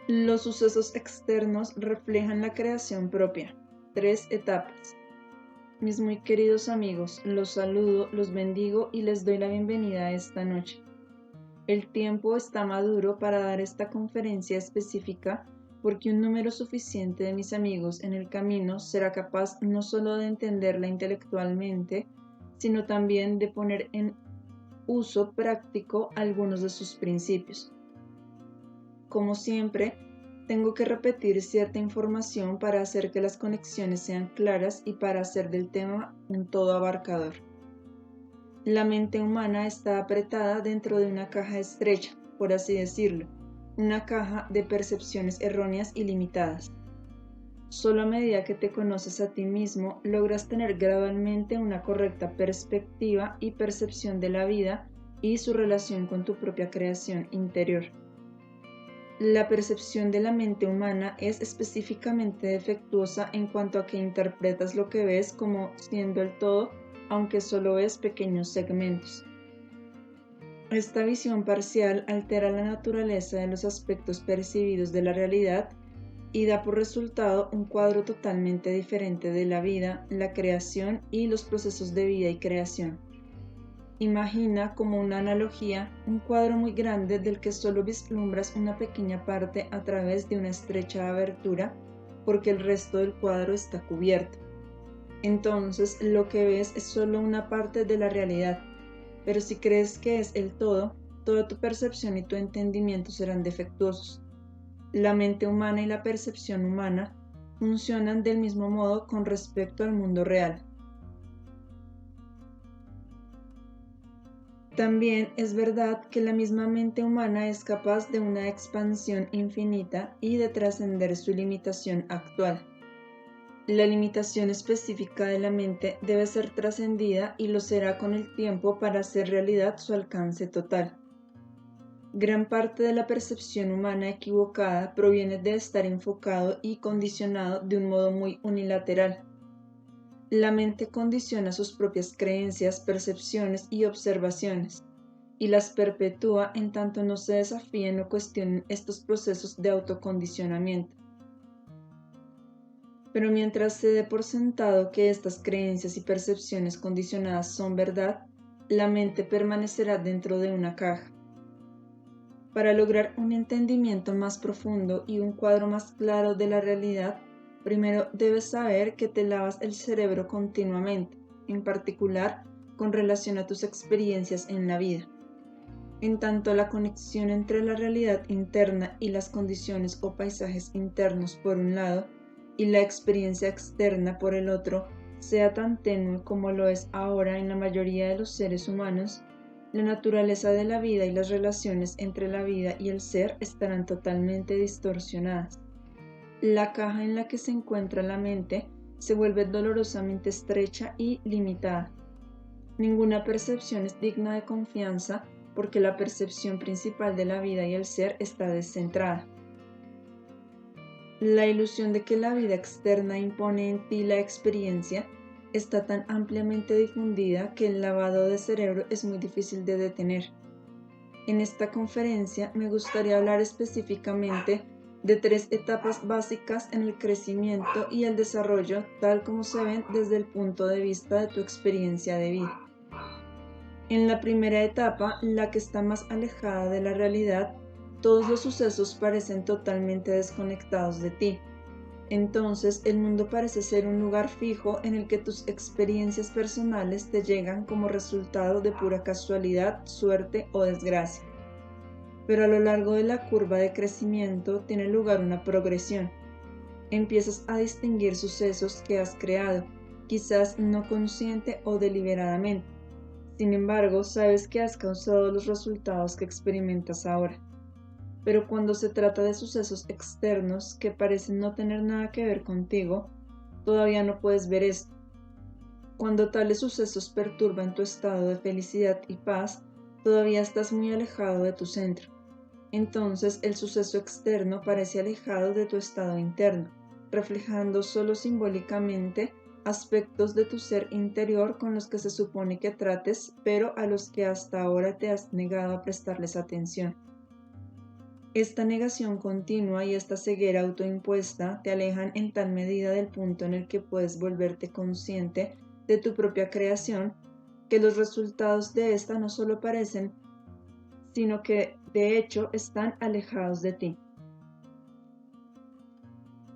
Los sucesos externos reflejan la creación propia. 3 etapas. Mis muy queridos amigos, los saludo, los bendigo y les doy la bienvenida a esta noche. El tiempo está maduro para dar esta conferencia específica porque un número suficiente de mis amigos en el camino será capaz no solo de entenderla intelectualmente, sino también de poner en uso práctico algunos de sus principios. Como siempre, tengo que repetir cierta información para hacer que las conexiones sean claras y para hacer del tema un todo abarcador. La mente humana está apretada dentro de una caja estrecha, por así decirlo, una caja de percepciones erróneas y limitadas. Solo a medida que te conoces a ti mismo, logras tener gradualmente una correcta perspectiva y percepción de la vida y su relación con tu propia creación interior. La percepción de la mente humana es específicamente defectuosa en cuanto a que interpretas lo que ves como siendo el todo, aunque solo ves pequeños segmentos. Esta visión parcial altera la naturaleza de los aspectos percibidos de la realidad y da por resultado un cuadro totalmente diferente de la vida, la creación y los procesos de vida y creación. Imagina como una analogía un cuadro muy grande del que solo vislumbras una pequeña parte a través de una estrecha abertura porque el resto del cuadro está cubierto. Entonces lo que ves es solo una parte de la realidad, pero si crees que es el todo, toda tu percepción y tu entendimiento serán defectuosos. La mente humana y la percepción humana funcionan del mismo modo con respecto al mundo real. También es verdad que la misma mente humana es capaz de una expansión infinita y de trascender su limitación actual. La limitación específica de la mente debe ser trascendida y lo será con el tiempo para hacer realidad su alcance total. Gran parte de la percepción humana equivocada proviene de estar enfocado y condicionado de un modo muy unilateral. La mente condiciona sus propias creencias, percepciones y observaciones, y las perpetúa en tanto no se desafíen o cuestionen estos procesos de autocondicionamiento. Pero mientras se dé por sentado que estas creencias y percepciones condicionadas son verdad, la mente permanecerá dentro de una caja. Para lograr un entendimiento más profundo y un cuadro más claro de la realidad, primero debes saber que te lavas el cerebro continuamente, en particular con relación a tus experiencias en la vida. En tanto la conexión entre la realidad interna y las condiciones o paisajes internos por un lado y la experiencia externa por el otro sea tan tenue como lo es ahora en la mayoría de los seres humanos, la naturaleza de la vida y las relaciones entre la vida y el ser estarán totalmente distorsionadas. La caja en la que se encuentra la mente se vuelve dolorosamente estrecha y limitada. Ninguna percepción es digna de confianza porque la percepción principal de la vida y el ser está descentrada. La ilusión de que la vida externa impone en ti la experiencia está tan ampliamente difundida que el lavado de cerebro es muy difícil de detener. En esta conferencia me gustaría hablar específicamente de 3 etapas básicas en el crecimiento y el desarrollo tal como se ven desde el punto de vista de tu experiencia de vida. En la primera etapa, la que está más alejada de la realidad, todos los sucesos parecen totalmente desconectados de ti. Entonces, el mundo parece ser un lugar fijo en el que tus experiencias personales te llegan como resultado de pura casualidad, suerte o desgracia. Pero a lo largo de la curva de crecimiento tiene lugar una progresión. Empiezas a distinguir sucesos que has creado, quizás no consciente o deliberadamente. Sin embargo, sabes que has causado los resultados que experimentas ahora. Pero cuando se trata de sucesos externos que parecen no tener nada que ver contigo, todavía no puedes ver esto. Cuando tales sucesos perturban tu estado de felicidad y paz, todavía estás muy alejado de tu centro. Entonces el suceso externo parece alejado de tu estado interno, reflejando solo simbólicamente aspectos de tu ser interior con los que se supone que trates, pero a los que hasta ahora te has negado a prestarles atención. Esta negación continua y esta ceguera autoimpuesta te alejan en tal medida del punto en el que puedes volverte consciente de tu propia creación, que los resultados de esta no solo parecen, sino que de hecho están alejados de ti.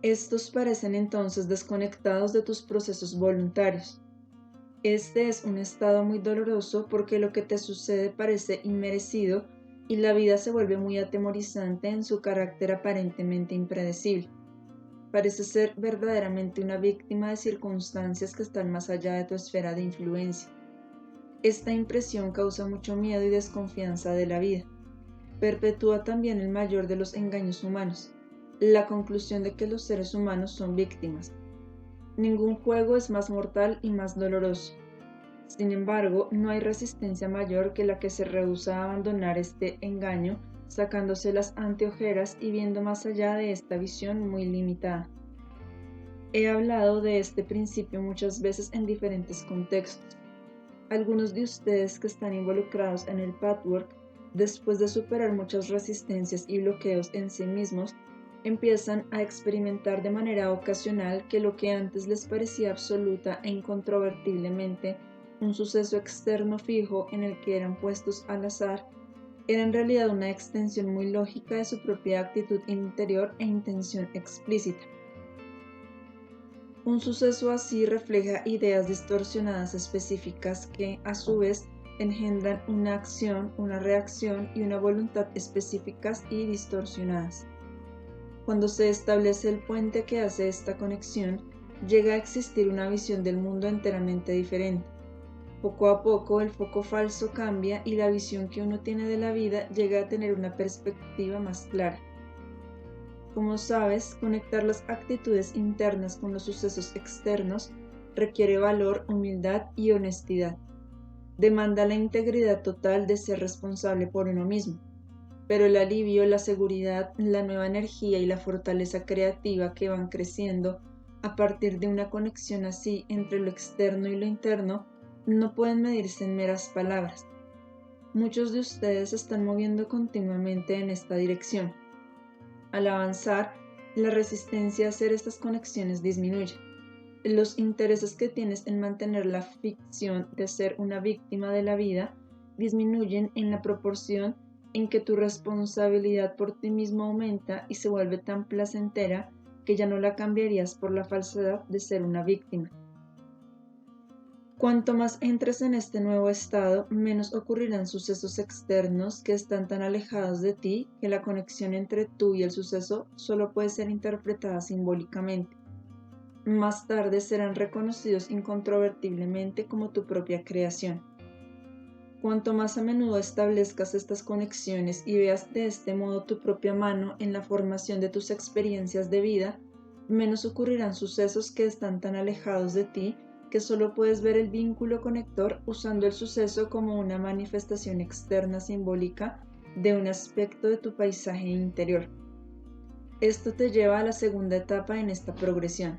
Estos parecen entonces desconectados de tus procesos voluntarios. Este es un estado muy doloroso porque lo que te sucede parece inmerecido y la vida se vuelve muy atemorizante en su carácter aparentemente impredecible. Parece ser verdaderamente una víctima de circunstancias que están más allá de tu esfera de influencia. Esta impresión causa mucho miedo y desconfianza de la vida. Perpetúa también el mayor de los engaños humanos, la conclusión de que los seres humanos son víctimas. Ningún juego es más mortal y más doloroso. Sin embargo, no hay resistencia mayor que la que se rehúsa a abandonar este engaño, sacándose las anteojeras y viendo más allá de esta visión muy limitada. He hablado de este principio muchas veces en diferentes contextos. Algunos de ustedes que están involucrados en el pathwork, después de superar muchas resistencias y bloqueos en sí mismos, empiezan a experimentar de manera ocasional que lo que antes les parecía absoluta e incontrovertiblemente un suceso externo fijo en el que eran puestos al azar, era en realidad una extensión muy lógica de su propia actitud interior e intención explícita. Un suceso así refleja ideas distorsionadas específicas que, a su vez, engendran una acción, una reacción y una voluntad específicas y distorsionadas. Cuando se establece el puente que hace esta conexión, llega a existir una visión del mundo enteramente diferente. Poco a poco el foco falso cambia y la visión que uno tiene de la vida llega a tener una perspectiva más clara. Como sabes, conectar las actitudes internas con los sucesos externos requiere valor, humildad y honestidad. Demanda la integridad total de ser responsable por uno mismo. Pero el alivio, la seguridad, la nueva energía y la fortaleza creativa que van creciendo a partir de una conexión así entre lo externo y lo interno no pueden medirse en meras palabras. Muchos de ustedes se están moviendo continuamente en esta dirección. Al avanzar, la resistencia a hacer estas conexiones disminuye. Los intereses que tienes en mantener la ficción de ser una víctima de la vida disminuyen en la proporción en que tu responsabilidad por ti mismo aumenta y se vuelve tan placentera que ya no la cambiarías por la falsedad de ser una víctima. Cuanto más entres en este nuevo estado, menos ocurrirán sucesos externos que están tan alejados de ti que la conexión entre tú y el suceso solo puede ser interpretada simbólicamente. Más tarde serán reconocidos incontrovertiblemente como tu propia creación. Cuanto más a menudo establezcas estas conexiones y veas de este modo tu propia mano en la formación de tus experiencias de vida, menos ocurrirán sucesos que están tan alejados de ti que solo puedes ver el vínculo conector usando el suceso como una manifestación externa simbólica de un aspecto de tu paisaje interior. Esto te lleva a la segunda etapa en esta progresión.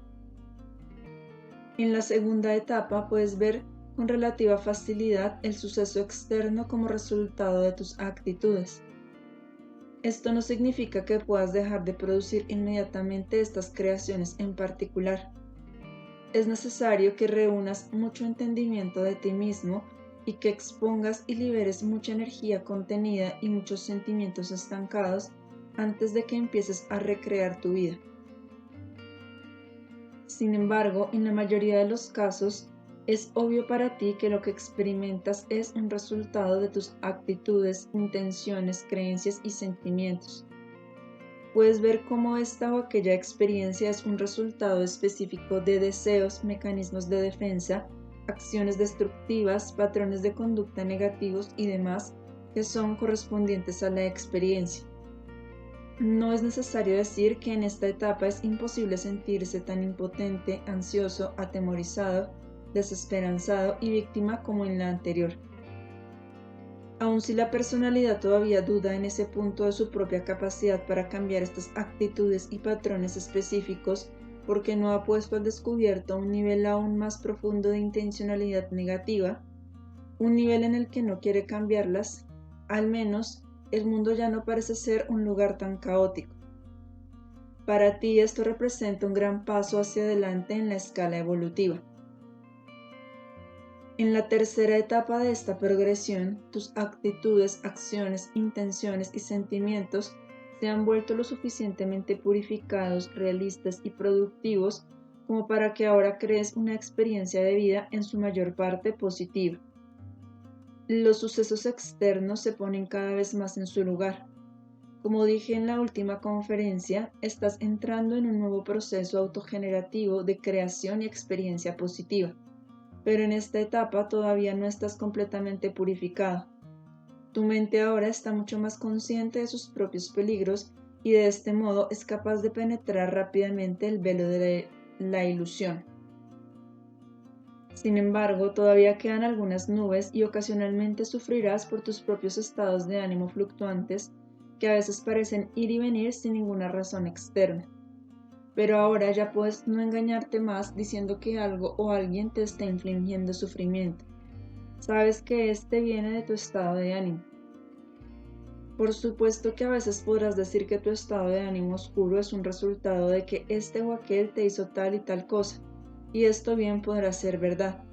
En la segunda etapa puedes ver con relativa facilidad el suceso externo como resultado de tus actitudes. Esto no significa que puedas dejar de producir inmediatamente estas creaciones en particular. Es necesario que reúnas mucho entendimiento de ti mismo y que expongas y liberes mucha energía contenida y muchos sentimientos estancados antes de que empieces a recrear tu vida. Sin embargo, en la mayoría de los casos, es obvio para ti que lo que experimentas es un resultado de tus actitudes, intenciones, creencias y sentimientos. Puedes ver cómo esta o aquella experiencia es un resultado específico de deseos, mecanismos de defensa, acciones destructivas, patrones de conducta negativos y demás que son correspondientes a la experiencia. No es necesario decir que en esta etapa es imposible sentirse tan impotente, ansioso, atemorizado, desesperanzado y víctima como en la anterior. Aun si la personalidad todavía duda en ese punto de su propia capacidad para cambiar estas actitudes y patrones específicos porque no ha puesto al descubierto un nivel aún más profundo de intencionalidad negativa, un nivel en el que no quiere cambiarlas, al menos el mundo ya no parece ser un lugar tan caótico. Para ti esto representa un gran paso hacia adelante en la escala evolutiva. En la tercera etapa de esta progresión, tus actitudes, acciones, intenciones y sentimientos se han vuelto lo suficientemente purificados, realistas y productivos como para que ahora crees una experiencia de vida en su mayor parte positiva. Los sucesos externos se ponen cada vez más en su lugar. Como dije en la última conferencia, estás entrando en un nuevo proceso autogenerativo de creación y experiencia positiva. Pero en esta etapa todavía no estás completamente purificado. Tu mente ahora está mucho más consciente de sus propios peligros y de este modo es capaz de penetrar rápidamente el velo de la ilusión. Sin embargo, todavía quedan algunas nubes y ocasionalmente sufrirás por tus propios estados de ánimo fluctuantes que a veces parecen ir y venir sin ninguna razón externa. Pero ahora ya puedes no engañarte más diciendo que algo o alguien te está infligiendo sufrimiento. Sabes que este viene de tu estado de ánimo. Por supuesto que a veces podrás decir que tu estado de ánimo oscuro es un resultado de que este o aquel te hizo tal y tal cosa, y esto bien podrá ser verdad.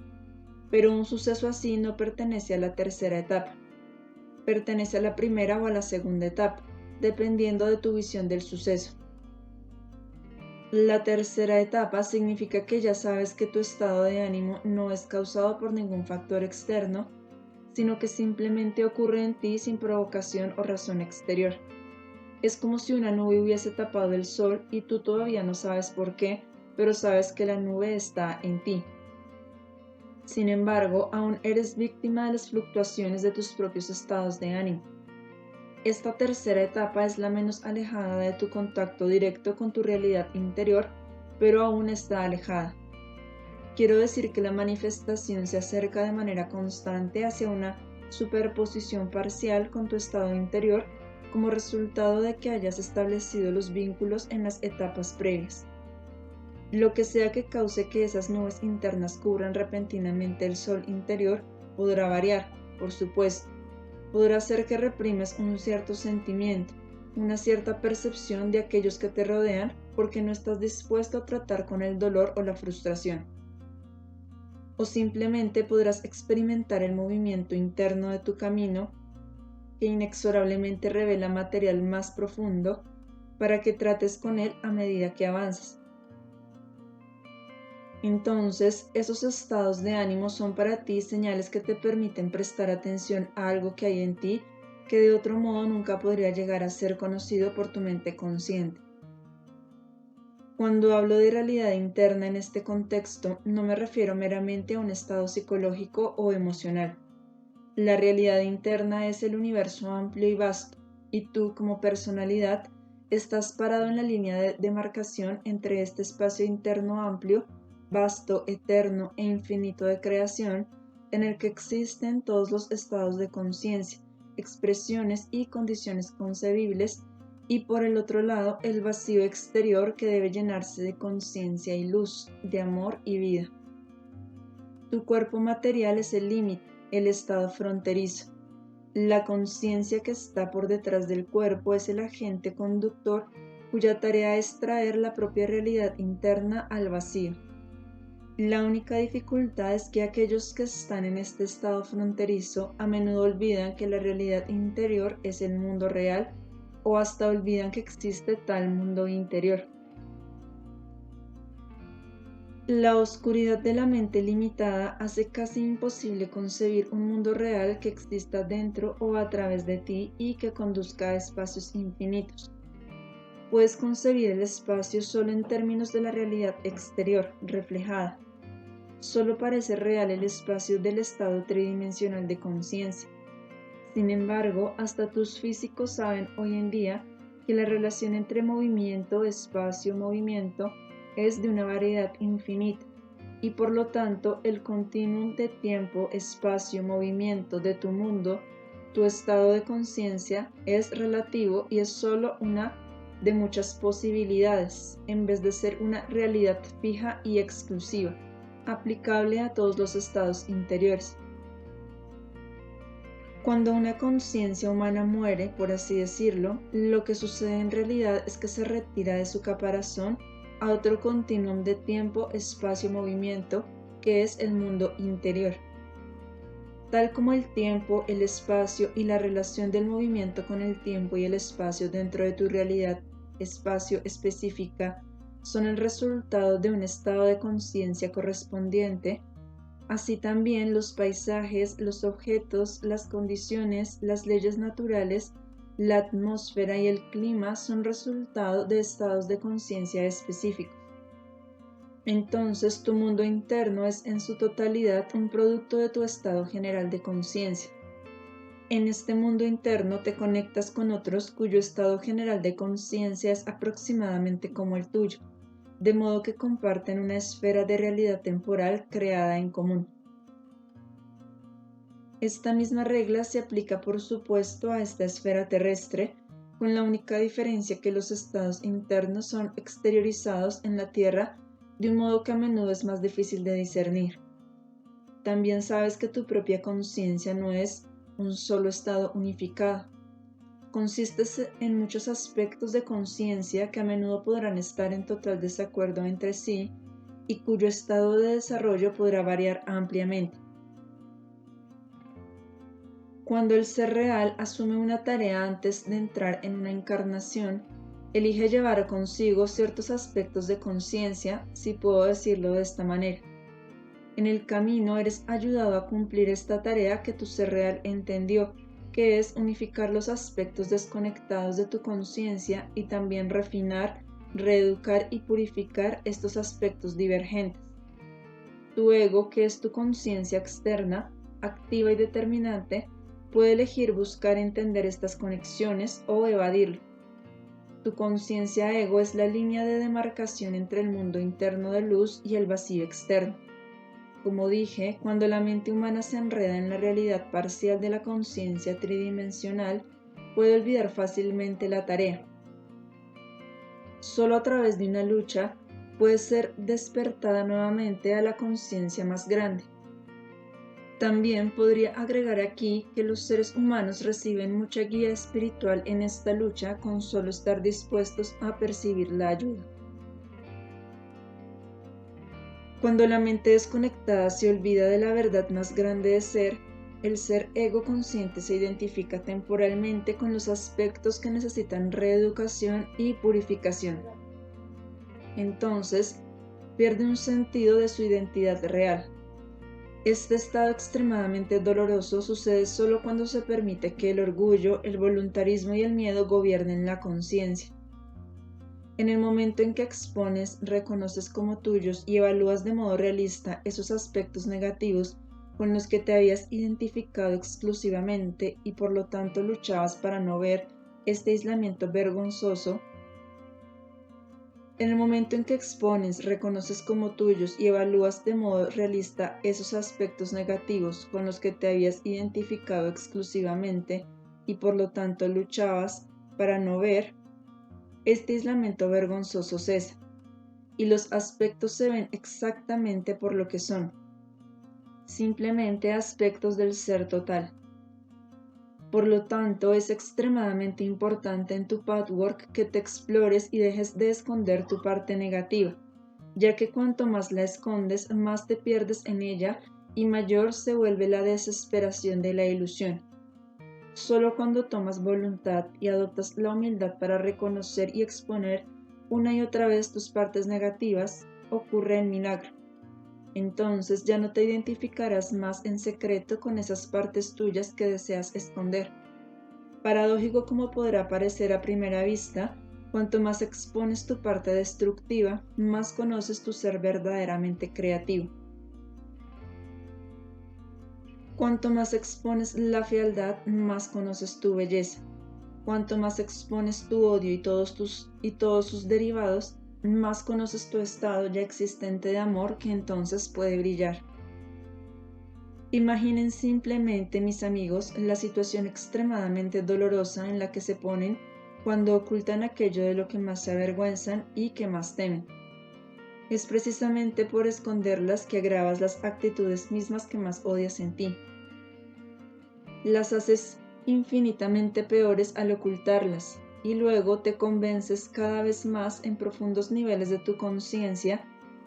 Pero un suceso así no pertenece a la tercera etapa. Pertenece a la primera o a la segunda etapa, dependiendo de tu visión del suceso. La tercera etapa significa que ya sabes que tu estado de ánimo no es causado por ningún factor externo, sino que simplemente ocurre en ti sin provocación o razón exterior. Es como si una nube hubiese tapado el sol y tú todavía no sabes por qué, pero sabes que la nube está en ti. Sin embargo, aún eres víctima de las fluctuaciones de tus propios estados de ánimo. Esta tercera etapa es la menos alejada de tu contacto directo con tu realidad interior, pero aún está alejada. Quiero decir que la manifestación se acerca de manera constante hacia una superposición parcial con tu estado interior como resultado de que hayas establecido los vínculos en las etapas previas. Lo que sea que cause que esas nubes internas cubran repentinamente el sol interior podrá variar, por supuesto. Podrá ser que reprimes un cierto sentimiento, una cierta percepción de aquellos que te rodean porque no estás dispuesto a tratar con el dolor o la frustración. O simplemente podrás experimentar el movimiento interno de tu camino que inexorablemente revela material más profundo para que trates con él a medida que avanzas. Entonces, esos estados de ánimo son para ti señales que te permiten prestar atención a algo que hay en ti que de otro modo nunca podría llegar a ser conocido por tu mente consciente. Cuando hablo de realidad interna en este contexto, no me refiero meramente a un estado psicológico o emocional. La realidad interna es el universo amplio y vasto, y tú como personalidad estás parado en la línea de demarcación entre este espacio interno amplio, vasto, eterno e infinito de creación, en el que existen todos los estados de conciencia, expresiones y condiciones concebibles, y por el otro lado el vacío exterior que debe llenarse de conciencia y luz, de amor y vida. Tu cuerpo material es el límite, el estado fronterizo. La conciencia que está por detrás del cuerpo es el agente conductor cuya tarea es traer la propia realidad interna al vacío. La única dificultad es que aquellos que están en este estado fronterizo a menudo olvidan que la realidad interior es el mundo real o hasta olvidan que existe tal mundo interior. La oscuridad de la mente limitada hace casi imposible concebir un mundo real que exista dentro o a través de ti y que conduzca a espacios infinitos. Puedes concebir el espacio solo en términos de la realidad exterior, reflejada. Solo parece real el espacio del estado tridimensional de conciencia. Sin embargo, hasta tus físicos saben hoy en día que la relación entre movimiento, espacio, movimiento es de una variedad infinita y por lo tanto el continuum de tiempo, espacio, movimiento de tu mundo, tu estado de conciencia es relativo y es solo una de muchas posibilidades en vez de ser una realidad fija y exclusiva, aplicable a todos los estados interiores. Cuando una conciencia humana muere, por así decirlo, lo que sucede en realidad es que se retira de su caparazón a otro continuum de tiempo, espacio, movimiento, que es el mundo interior. Tal como el tiempo, el espacio y la relación del movimiento con el tiempo y el espacio dentro de tu realidad espacio específica son el resultado de un estado de conciencia correspondiente, así también los paisajes, los objetos, las condiciones, las leyes naturales, la atmósfera y el clima son resultado de estados de conciencia específicos. Entonces tu mundo interno es en su totalidad un producto de tu estado general de conciencia. En este mundo interno te conectas con otros cuyo estado general de conciencia es aproximadamente como el tuyo, de modo que comparten una esfera de realidad temporal creada en común. Esta misma regla se aplica por supuesto a esta esfera terrestre, con la única diferencia que los estados internos son exteriorizados en la Tierra de un modo que a menudo es más difícil de discernir. También sabes que tu propia conciencia no es un solo estado unificado. Consiste en muchos aspectos de conciencia que a menudo podrán estar en total desacuerdo entre sí y cuyo estado de desarrollo podrá variar ampliamente. Cuando el ser real asume una tarea antes de entrar en una encarnación, elige llevar consigo ciertos aspectos de conciencia, si puedo decirlo de esta manera. En el camino eres ayudado a cumplir esta tarea que tu ser real entendió, que es unificar los aspectos desconectados de tu conciencia y también refinar, reeducar y purificar estos aspectos divergentes. Tu ego, que es tu conciencia externa, activa y determinante, puede elegir buscar entender estas conexiones o evadirlo. Tu conciencia ego es la línea de demarcación entre el mundo interno de luz y el vacío externo. Como dije, cuando la mente humana se enreda en la realidad parcial de la conciencia tridimensional, puede olvidar fácilmente la tarea. Solo a través de una lucha puede ser despertada nuevamente a la conciencia más grande. También podría agregar aquí que los seres humanos reciben mucha guía espiritual en esta lucha con solo estar dispuestos a percibir la ayuda. Cuando la mente desconectada se olvida de la verdad más grande de ser, el ser ego consciente se identifica temporalmente con los aspectos que necesitan reeducación y purificación. Entonces, pierde un sentido de su identidad real. Este estado extremadamente doloroso sucede solo cuando se permite que el orgullo, el voluntarismo y el miedo gobiernen la conciencia. En el momento en que expones, reconoces como tuyos y evalúas de modo realista esos aspectos negativos con los que te habías identificado exclusivamente y por lo tanto luchabas para no ver este aislamiento vergonzoso. En el momento en que expones, reconoces como tuyos y evalúas de modo realista esos aspectos negativos con los que te habías identificado exclusivamente y por lo tanto luchabas para no ver, este aislamiento vergonzoso cesa, y los aspectos se ven exactamente por lo que son, simplemente aspectos del ser total. Por lo tanto, es extremadamente importante en tu pathwork que te explores y dejes de esconder tu parte negativa, ya que cuanto más la escondes, más te pierdes en ella y mayor se vuelve la desesperación de la ilusión. Solo cuando tomas voluntad y adoptas la humildad para reconocer y exponer una y otra vez tus partes negativas, ocurre el milagro. Entonces ya no te identificarás más en secreto con esas partes tuyas que deseas esconder. Paradójico como podrá parecer a primera vista, cuanto más expones tu parte destructiva, más conoces tu ser verdaderamente creativo. Cuanto más expones la fealdad, más conoces tu belleza. Cuanto más expones tu odio y todos sus derivados, más conoces tu estado ya existente de amor que entonces puede brillar. Imaginen simplemente, mis amigos, la situación extremadamente dolorosa en la que se ponen cuando ocultan aquello de lo que más se avergüenzan y que más temen. Es precisamente por esconderlas que agravas las actitudes mismas que más odias en ti. Las haces infinitamente peores al ocultarlas, y luego te convences cada vez más en profundos niveles de tu conciencia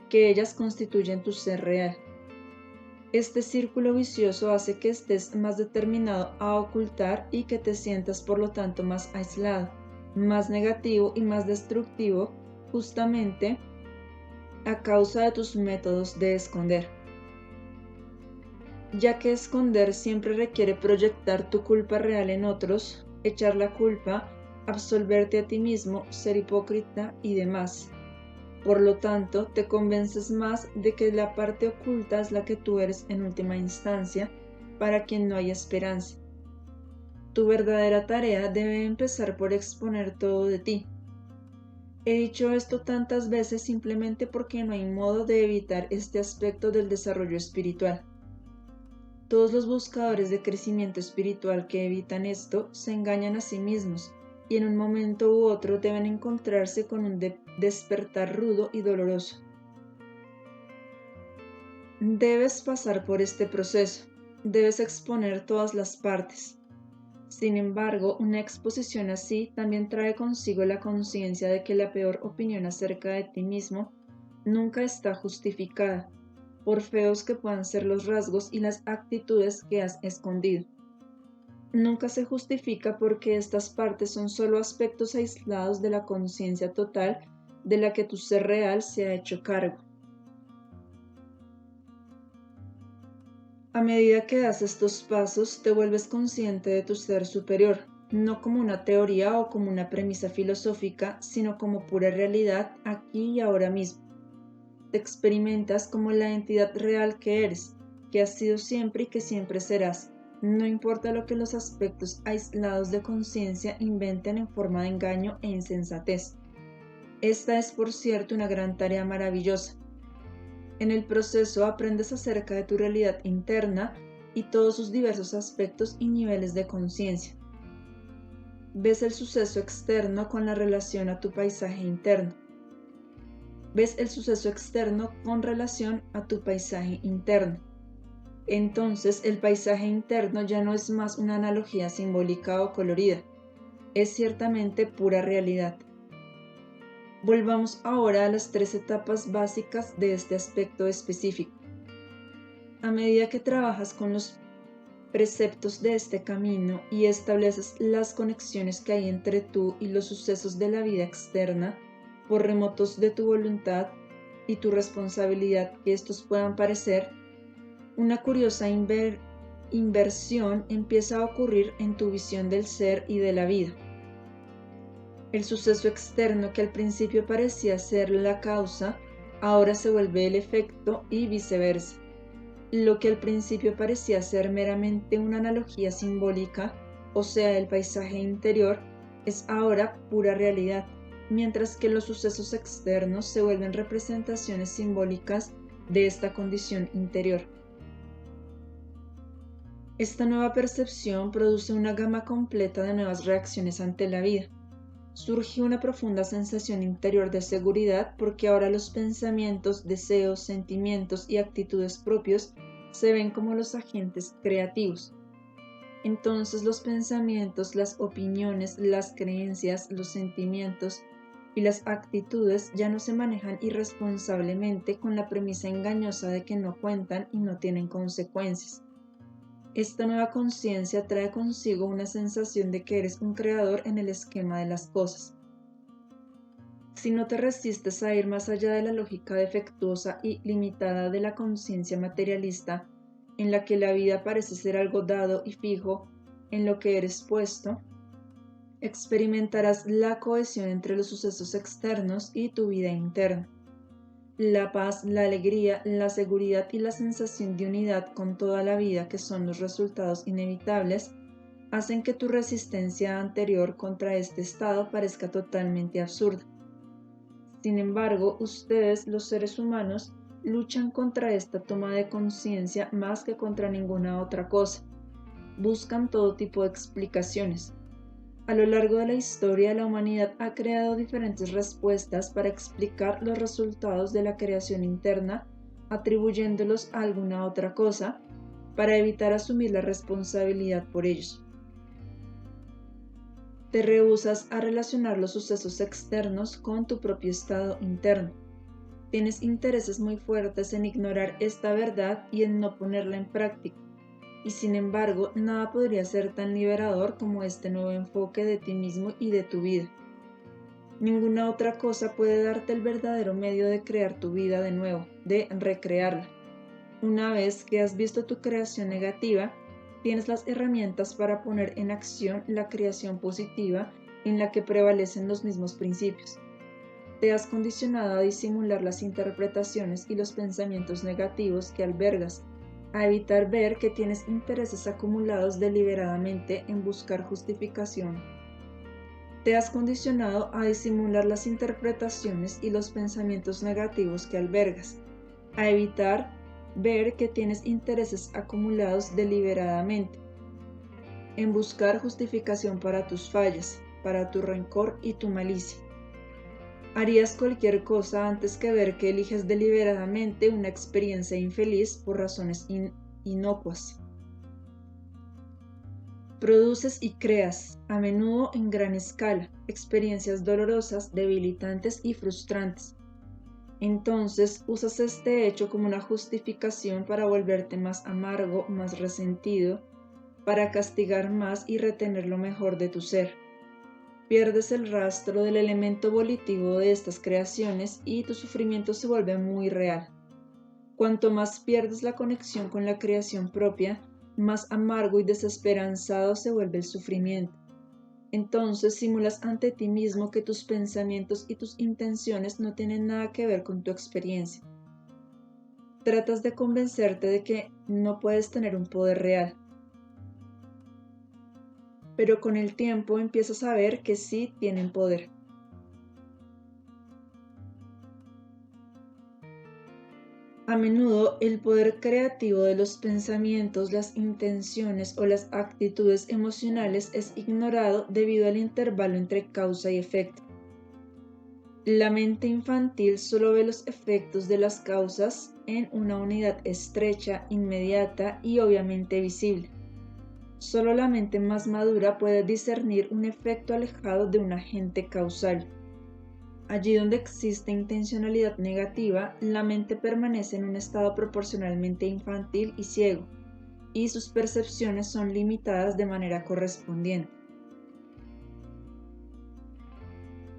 que ellas constituyen tu ser real. Este círculo vicioso hace que estés más determinado a ocultar y que te sientas por lo tanto más aislado, más negativo y más destructivo, justamente a causa de tus métodos de esconder. Ya que esconder siempre requiere proyectar tu culpa real en otros, echar la culpa, absolverte a ti mismo, ser hipócrita y demás. Por lo tanto, te convences más de que la parte oculta es la que tú eres en última instancia, para quien no hay esperanza. Tu verdadera tarea debe empezar por exponer todo de ti. He dicho esto tantas veces simplemente porque no hay modo de evitar este aspecto del desarrollo espiritual. Todos los buscadores de crecimiento espiritual que evitan esto se engañan a sí mismos y en un momento u otro deben encontrarse con un despertar rudo y doloroso. Debes pasar por este proceso, debes exponer todas las partes. Sin embargo, una exposición así también trae consigo la conciencia de que la peor opinión acerca de ti mismo nunca está justificada, por feos que puedan ser los rasgos y las actitudes que has escondido. Nunca se justifica porque estas partes son solo aspectos aislados de la conciencia total de la que tu ser real se ha hecho cargo. A medida que das estos pasos, te vuelves consciente de tu ser superior, no como una teoría o como una premisa filosófica, sino como pura realidad aquí y ahora mismo. Te experimentas como la entidad real que eres, que has sido siempre y que siempre serás. No importa lo que los aspectos aislados de conciencia inventen en forma de engaño e insensatez. Esta es, por cierto, una gran tarea maravillosa. En el proceso aprendes acerca de tu realidad interna y todos sus diversos aspectos y niveles de conciencia. Ves el suceso externo con la relación a tu paisaje interno. Ves el suceso externo con relación a tu paisaje interno. Entonces el paisaje interno ya no es más una analogía simbólica o colorida, es ciertamente pura realidad. Volvamos ahora a las 3 etapas básicas de este aspecto específico. A medida que trabajas con los preceptos de este camino y estableces las conexiones que hay entre tú y los sucesos de la vida externa, por remotos de tu voluntad y tu responsabilidad que estos puedan parecer, una curiosa inversión empieza a ocurrir en tu visión del ser y de la vida. El suceso externo que al principio parecía ser la causa, ahora se vuelve el efecto y viceversa. Lo que al principio parecía ser meramente una analogía simbólica, o sea, el paisaje interior, es ahora pura realidad, mientras que los sucesos externos se vuelven representaciones simbólicas de esta condición interior. Esta nueva percepción produce una gama completa de nuevas reacciones ante la vida. Surge una profunda sensación interior de seguridad porque ahora los pensamientos, deseos, sentimientos y actitudes propios se ven como los agentes creativos. Entonces los pensamientos, las opiniones, las creencias, los sentimientos y las actitudes ya no se manejan irresponsablemente con la premisa engañosa de que no cuentan y no tienen consecuencias. Esta nueva conciencia trae consigo una sensación de que eres un creador en el esquema de las cosas. Si no te resistes a ir más allá de la lógica defectuosa y limitada de la conciencia materialista, en la que la vida parece ser algo dado y fijo en lo que eres puesto, experimentarás la cohesión entre los sucesos externos y tu vida interna. La paz, la alegría, la seguridad y la sensación de unidad con toda la vida, que son los resultados inevitables, hacen que tu resistencia anterior contra este estado parezca totalmente absurda. Sin embargo, ustedes, los seres humanos, luchan contra esta toma de conciencia más que contra ninguna otra cosa. Buscan todo tipo de explicaciones. A lo largo de la historia, la humanidad ha creado diferentes respuestas para explicar los resultados de la creación interna, atribuyéndolos a alguna otra cosa, para evitar asumir la responsabilidad por ellos. Te rehúsas a relacionar los sucesos externos con tu propio estado interno. Tienes intereses muy fuertes en ignorar esta verdad y en no ponerla en práctica. Y sin embargo, nada podría ser tan liberador como este nuevo enfoque de ti mismo y de tu vida. Ninguna otra cosa puede darte el verdadero medio de crear tu vida de nuevo, de recrearla. Una vez que has visto tu creación negativa, tienes las herramientas para poner en acción la creación positiva en la que prevalecen los mismos principios. Te has condicionado a disimular las interpretaciones y los pensamientos negativos que albergas, a evitar ver que tienes intereses acumulados deliberadamente en buscar justificación. Te has condicionado a disimular las interpretaciones y los pensamientos negativos que albergas, a evitar ver que tienes intereses acumulados deliberadamente, en buscar justificación para tus fallas, para tu rencor y tu malicia. Harías cualquier cosa antes que ver que eliges deliberadamente una experiencia infeliz por razones inocuas. Produces y creas, a menudo en gran escala, experiencias dolorosas, debilitantes y frustrantes. Entonces usas este hecho como una justificación para volverte más amargo, más resentido, para castigar más y retener lo mejor de tu ser. Pierdes el rastro del elemento volitivo de estas creaciones y tu sufrimiento se vuelve muy real. Cuanto más pierdes la conexión con la creación propia, más amargo y desesperanzado se vuelve el sufrimiento. Entonces simulas ante ti mismo que tus pensamientos y tus intenciones no tienen nada que ver con tu experiencia. Tratas de convencerte de que no puedes tener un poder real. Pero con el tiempo empiezas a ver que sí tienen poder. A menudo el poder creativo de los pensamientos, las intenciones o las actitudes emocionales es ignorado debido al intervalo entre causa y efecto. La mente infantil solo ve los efectos de las causas en una unidad estrecha, inmediata y obviamente visible. Solo la mente más madura puede discernir un efecto alejado de un agente causal. Allí donde existe intencionalidad negativa, la mente permanece en un estado proporcionalmente infantil y ciego, y sus percepciones son limitadas de manera correspondiente.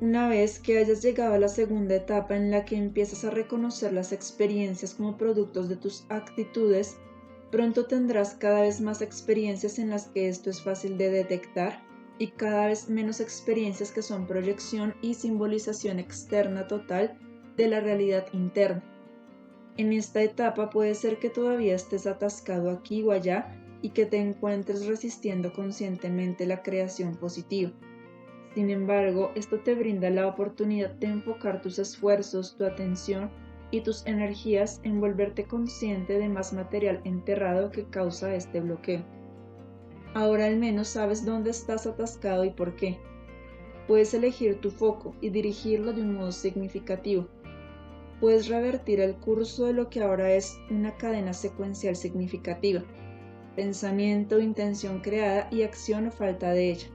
Una vez que hayas llegado a la segunda etapa en la que empiezas a reconocer las experiencias como productos de tus actitudes, pronto tendrás cada vez más experiencias en las que esto es fácil de detectar y cada vez menos experiencias que son proyección y simbolización externa total de la realidad interna. En esta etapa puede ser que todavía estés atascado aquí o allá y que te encuentres resistiendo conscientemente la creación positiva. Sin embargo, esto te brinda la oportunidad de enfocar tus esfuerzos, tu atención y tus energías en volverte consciente de más material enterrado que causa este bloqueo. Ahora al menos sabes dónde estás atascado y por qué. Puedes elegir tu foco y dirigirlo de un modo significativo. Puedes revertir el curso de lo que ahora es una cadena secuencial significativa: pensamiento, intención creada y acción o falta de ella.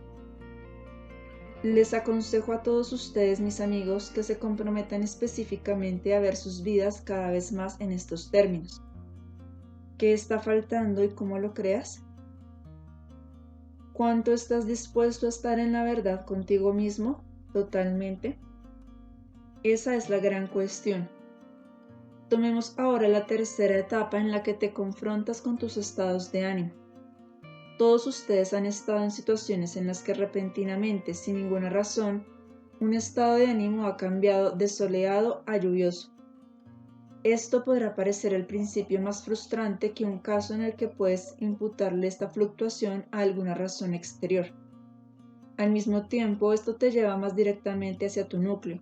Les aconsejo a todos ustedes, mis amigos, que se comprometan específicamente a ver sus vidas cada vez más en estos términos. ¿Qué está faltando y cómo lo creas? ¿Cuánto estás dispuesto a estar en la verdad contigo mismo? ¿Totalmente? Esa es la gran cuestión. Tomemos ahora la tercera etapa en la que te confrontas con tus estados de ánimo. Todos ustedes han estado en situaciones en las que repentinamente, sin ninguna razón, un estado de ánimo ha cambiado de soleado a lluvioso. Esto podrá parecer al principio más frustrante que un caso en el que puedes imputarle esta fluctuación a alguna razón exterior. Al mismo tiempo, esto te lleva más directamente hacia tu núcleo.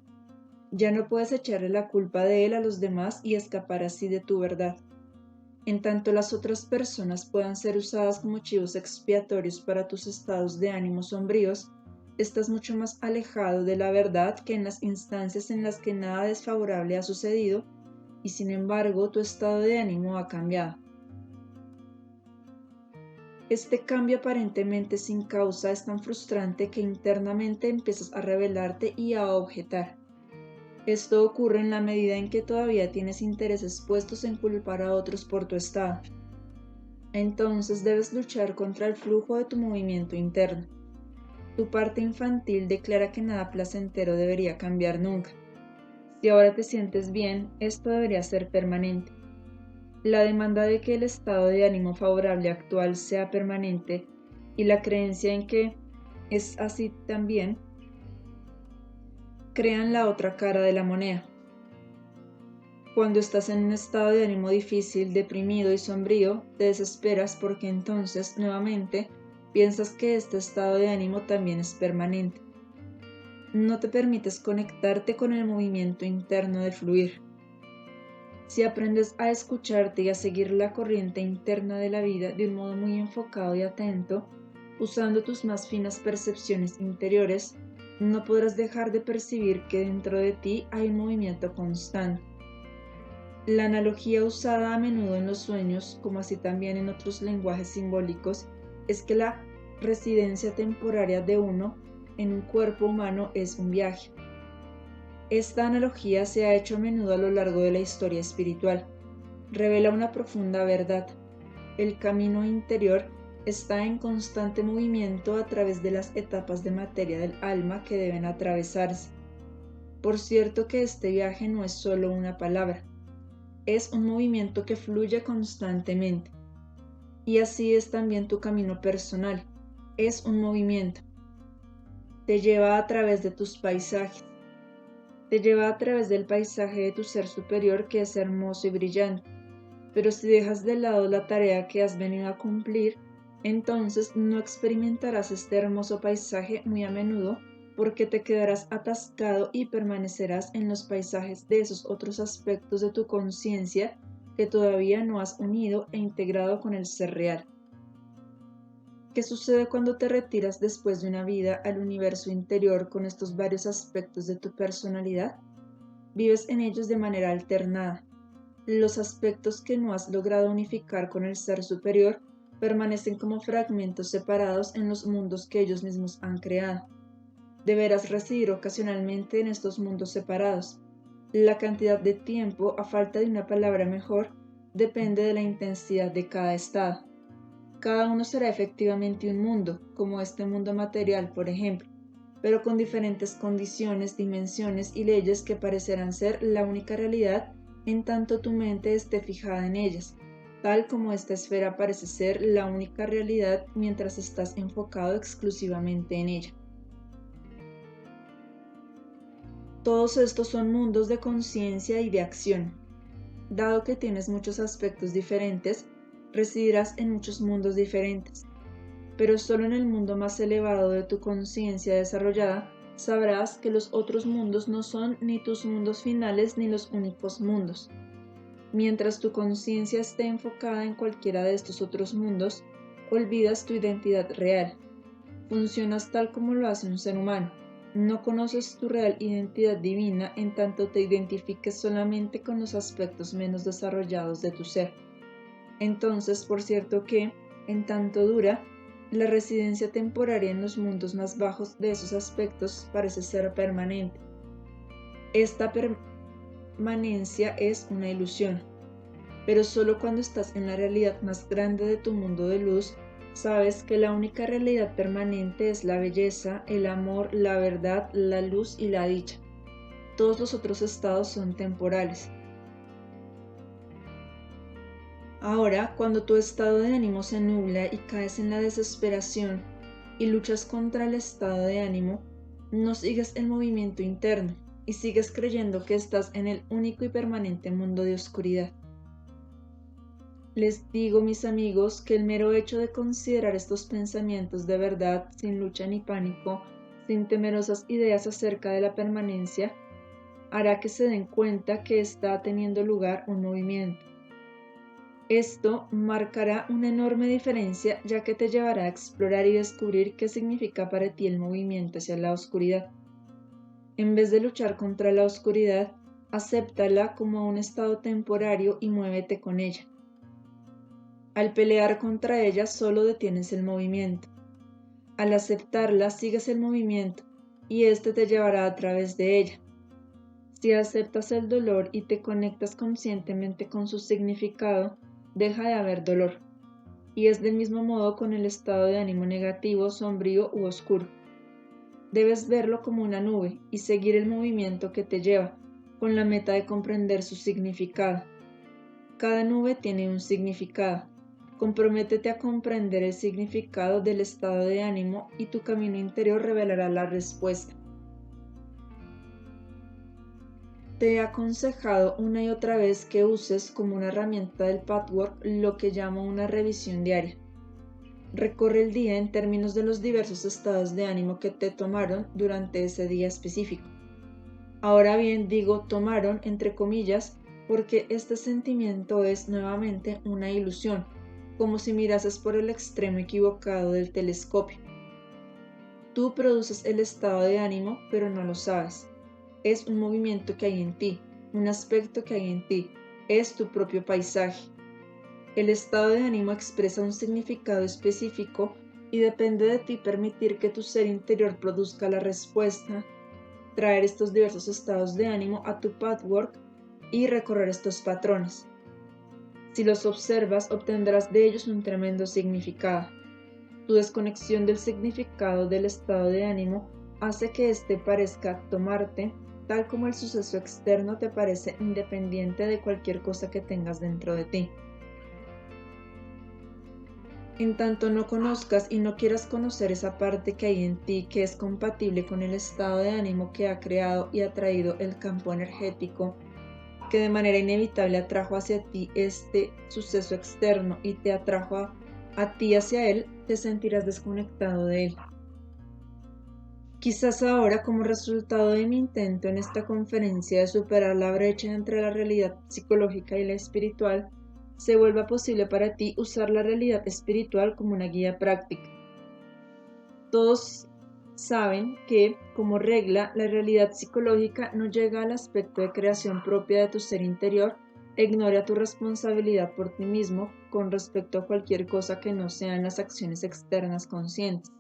Ya no puedes echarle la culpa de él a los demás y escapar así de tu verdad. En tanto las otras personas puedan ser usadas como chivos expiatorios para tus estados de ánimo sombríos, estás mucho más alejado de la verdad que en las instancias en las que nada desfavorable ha sucedido y sin embargo tu estado de ánimo ha cambiado. Este cambio aparentemente sin causa es tan frustrante que internamente empiezas a rebelarte y a objetar. Esto ocurre en la medida en que todavía tienes intereses puestos en culpar a otros por tu estado. Entonces debes luchar contra el flujo de tu movimiento interno. Tu parte infantil declara que nada placentero debería cambiar nunca. Si ahora te sientes bien, esto debería ser permanente. La demanda de que el estado de ánimo favorable actual sea permanente y la creencia en que es así también crean la otra cara de la moneda. Cuando estás en un estado de ánimo difícil, deprimido y sombrío, te desesperas porque entonces, nuevamente, piensas que este estado de ánimo también es permanente. No te permites conectarte con el movimiento interno de fluir. Si aprendes a escucharte y a seguir la corriente interna de la vida de un modo muy enfocado y atento, usando tus más finas percepciones interiores, no podrás dejar de percibir que dentro de ti hay un movimiento constante. La analogía usada a menudo en los sueños, como así también en otros lenguajes simbólicos, es que la residencia temporaria de uno en un cuerpo humano es un viaje. Esta analogía se ha hecho a menudo a lo largo de la historia espiritual. Revela una profunda verdad. El camino interior está en constante movimiento a través de las etapas de materia del alma que deben atravesarse. Por cierto que este viaje no es solo una palabra, es un movimiento que fluye constantemente. Y así es también tu camino personal. Es un movimiento. Te lleva a través de tus paisajes. Te lleva a través del paisaje de tu ser superior que es hermoso y brillante. Pero si dejas de lado la tarea que has venido a cumplir, entonces no experimentarás este hermoso paisaje muy a menudo porque te quedarás atascado y permanecerás en los paisajes de esos otros aspectos de tu conciencia que todavía no has unido e integrado con el ser real. ¿Qué sucede cuando te retiras después de una vida al universo interior con estos varios aspectos de tu personalidad? Vives en ellos de manera alternada. Los aspectos que no has logrado unificar con el ser superior permanecen como fragmentos separados en los mundos que ellos mismos han creado. Deberás residir ocasionalmente en estos mundos separados. La cantidad de tiempo, a falta de una palabra mejor, depende de la intensidad de cada estado. Cada uno será efectivamente un mundo, como este mundo material, por ejemplo, pero con diferentes condiciones, dimensiones y leyes que parecerán ser la única realidad en tanto tu mente esté fijada en ellas, tal como esta esfera parece ser la única realidad mientras estás enfocado exclusivamente en ella. Todos estos son mundos de conciencia y de acción. Dado que tienes muchos aspectos diferentes, residirás en muchos mundos diferentes, pero solo en el mundo más elevado de tu conciencia desarrollada sabrás que los otros mundos no son ni tus mundos finales ni los únicos mundos. Mientras tu conciencia esté enfocada en cualquiera de estos otros mundos, olvidas tu identidad real. Funcionas tal como lo hace un ser humano. No conoces tu real identidad divina en tanto te identifiques solamente con los aspectos menos desarrollados de tu ser. Entonces, por cierto que, en tanto dura, la residencia temporaria en los mundos más bajos de esos aspectos parece ser permanente. Esta permanencia es una ilusión, pero solo cuando estás en la realidad más grande de tu mundo de luz, sabes que la única realidad permanente es la belleza, el amor, la verdad, la luz y la dicha. Todos los otros estados son temporales. Ahora, cuando tu estado de ánimo se nubla y caes en la desesperación y luchas contra el estado de ánimo, no sigues el movimiento interno y sigues creyendo que estás en el único y permanente mundo de oscuridad. Les digo, mis amigos, que el mero hecho de considerar estos pensamientos de verdad, sin lucha ni pánico, sin temerosas ideas acerca de la permanencia, hará que se den cuenta que está teniendo lugar un movimiento. Esto marcará una enorme diferencia, ya que te llevará a explorar y descubrir qué significa para ti el movimiento hacia la oscuridad. En vez de luchar contra la oscuridad, acéptala como un estado temporario y muévete con ella. Al pelear contra ella solo detienes el movimiento. Al aceptarla sigues el movimiento y este te llevará a través de ella. Si aceptas el dolor y te conectas conscientemente con su significado, deja de haber dolor. Y es del mismo modo con el estado de ánimo negativo, sombrío u oscuro. Debes verlo como una nube y seguir el movimiento que te lleva, con la meta de comprender su significado. Cada nube tiene un significado. Comprométete a comprender el significado del estado de ánimo y tu camino interior revelará la respuesta. Te he aconsejado una y otra vez que uses como una herramienta del Pathwork lo que llamo una revisión diaria. Recorre el día en términos de los diversos estados de ánimo que te tomaron durante ese día específico. Ahora bien, digo tomaron entre comillas porque este sentimiento es nuevamente una ilusión, como si mirases por el extremo equivocado del telescopio. Tú produces el estado de ánimo, pero no lo sabes. Es un movimiento que hay en ti, un aspecto que hay en ti, es tu propio paisaje. El estado de ánimo expresa un significado específico y depende de ti permitir que tu ser interior produzca la respuesta, traer estos diversos estados de ánimo a tu pathwork y recorrer estos patrones. Si los observas, obtendrás de ellos un tremendo significado. Tu desconexión del significado del estado de ánimo hace que éste parezca tomarte, tal como el suceso externo te parece independiente de cualquier cosa que tengas dentro de ti. En tanto no conozcas y no quieras conocer esa parte que hay en ti que es compatible con el estado de ánimo que ha creado y atraído el campo energético, que de manera inevitable atrajo hacia ti este suceso externo y te atrajo a ti hacia él, te sentirás desconectado de él. Quizás ahora, como resultado de mi intento en esta conferencia de superar la brecha entre la realidad psicológica y la espiritual, se vuelva posible para ti usar la realidad espiritual como una guía práctica. Todos saben que, como regla, la realidad psicológica no llega al aspecto de creación propia de tu ser interior e ignora tu responsabilidad por ti mismo con respecto a cualquier cosa que no sean las acciones externas conscientes.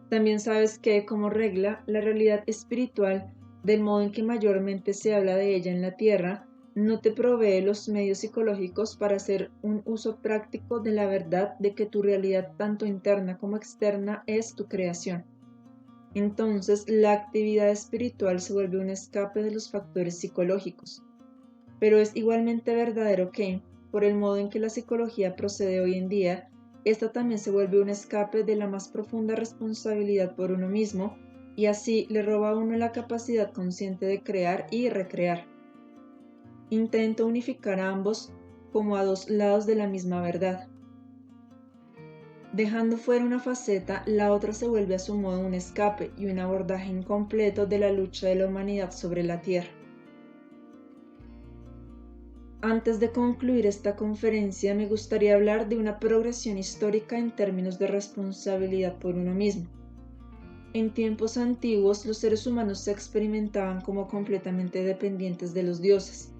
También sabes que, como regla, la realidad espiritual, del modo en que mayormente se habla de ella en la Tierra, no te provee los medios psicológicos para hacer un uso práctico de la verdad de que tu realidad, tanto interna como externa, es tu creación. Entonces, la actividad espiritual se vuelve un escape de los factores psicológicos. Pero es igualmente verdadero que, por el modo en que la psicología procede hoy en día, esta también se vuelve un escape de la más profunda responsabilidad por uno mismo y así le roba a uno la capacidad consciente de crear y recrear. Intento unificar a ambos como a dos lados de la misma verdad. Dejando fuera una faceta, la otra se vuelve a su modo un escape y un abordaje incompleto de la lucha de la humanidad sobre la Tierra. Antes de concluir esta conferencia, me gustaría hablar de una progresión histórica en términos de responsabilidad por uno mismo. En tiempos antiguos, los seres humanos se experimentaban como completamente dependientes de los dioses.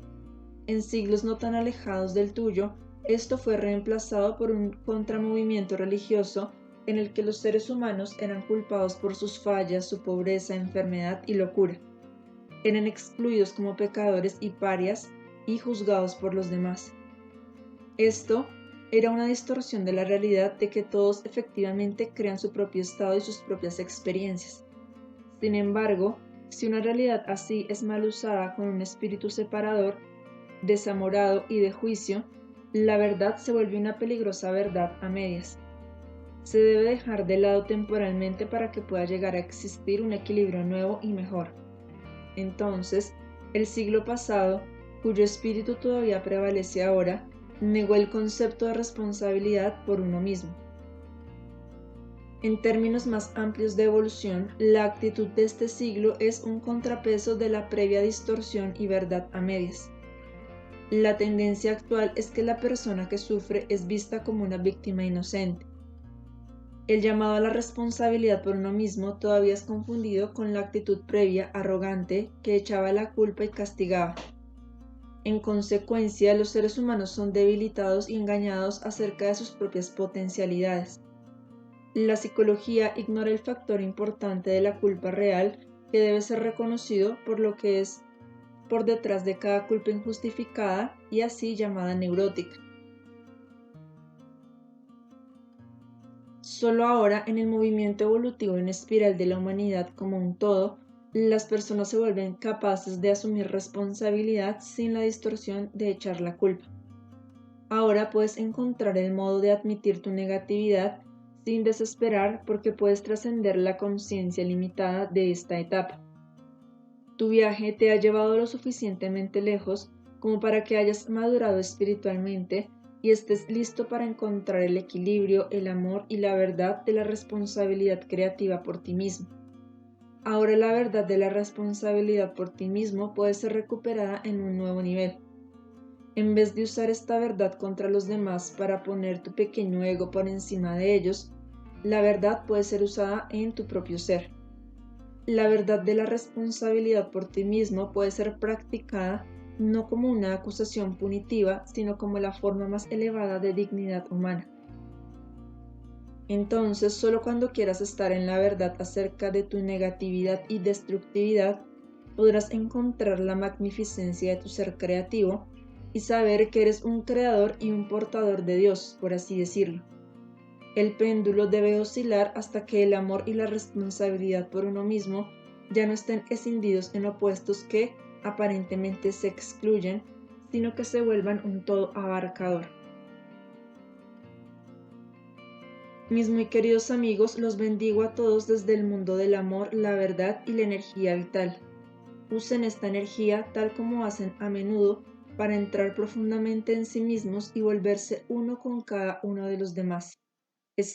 En siglos no tan alejados del tuyo, esto fue reemplazado por un contramovimiento religioso en el que los seres humanos eran culpados por sus fallas, su pobreza, enfermedad y locura. Eran excluidos como pecadores y parias y juzgados por los demás. Esto era una distorsión de la realidad de que todos efectivamente crean su propio estado y sus propias experiencias. Sin embargo, si una realidad así es mal usada con un espíritu separador, desamorado y de juicio, la verdad se vuelve una peligrosa verdad a medias. Se debe dejar de lado temporalmente para que pueda llegar a existir un equilibrio nuevo y mejor. Entonces, el siglo pasado, cuyo espíritu todavía prevalece ahora, negó el concepto de responsabilidad por uno mismo. En términos más amplios de evolución, la actitud de este siglo es un contrapeso de la previa distorsión y verdad a medias. La tendencia actual es que la persona que sufre es vista como una víctima inocente. El llamado a la responsabilidad por uno mismo todavía es confundido con la actitud previa arrogante que echaba la culpa y castigaba. En consecuencia, los seres humanos son debilitados y engañados acerca de sus propias potencialidades. La psicología ignora el factor importante de la culpa real que debe ser reconocido por lo que es por detrás de cada culpa injustificada y así llamada neurótica. Solo ahora, en el movimiento evolutivo en espiral de la humanidad como un todo, las personas se vuelven capaces de asumir responsabilidad sin la distorsión de echar la culpa. Ahora puedes encontrar el modo de admitir tu negatividad sin desesperar porque puedes trascender la conciencia limitada de esta etapa. Tu viaje te ha llevado lo suficientemente lejos como para que hayas madurado espiritualmente y estés listo para encontrar el equilibrio, el amor y la verdad de la responsabilidad creativa por ti mismo. Ahora la verdad de la responsabilidad por ti mismo puede ser recuperada en un nuevo nivel. En vez de usar esta verdad contra los demás para poner tu pequeño ego por encima de ellos, la verdad puede ser usada en tu propio ser. La verdad de la responsabilidad por ti mismo puede ser practicada no como una acusación punitiva, sino como la forma más elevada de dignidad humana. Entonces, solo cuando quieras estar en la verdad acerca de tu negatividad y destructividad, podrás encontrar la magnificencia de tu ser creativo y saber que eres un creador y un portador de Dios, por así decirlo. El péndulo debe oscilar hasta que el amor y la responsabilidad por uno mismo ya no estén escindidos en opuestos que aparentemente se excluyen, sino que se vuelvan un todo abarcador. Mis muy queridos amigos, los bendigo a todos desde el mundo del amor, la verdad y la energía vital. Usen esta energía tal como hacen a menudo para entrar profundamente en sí mismos y volverse uno con cada uno de los demás.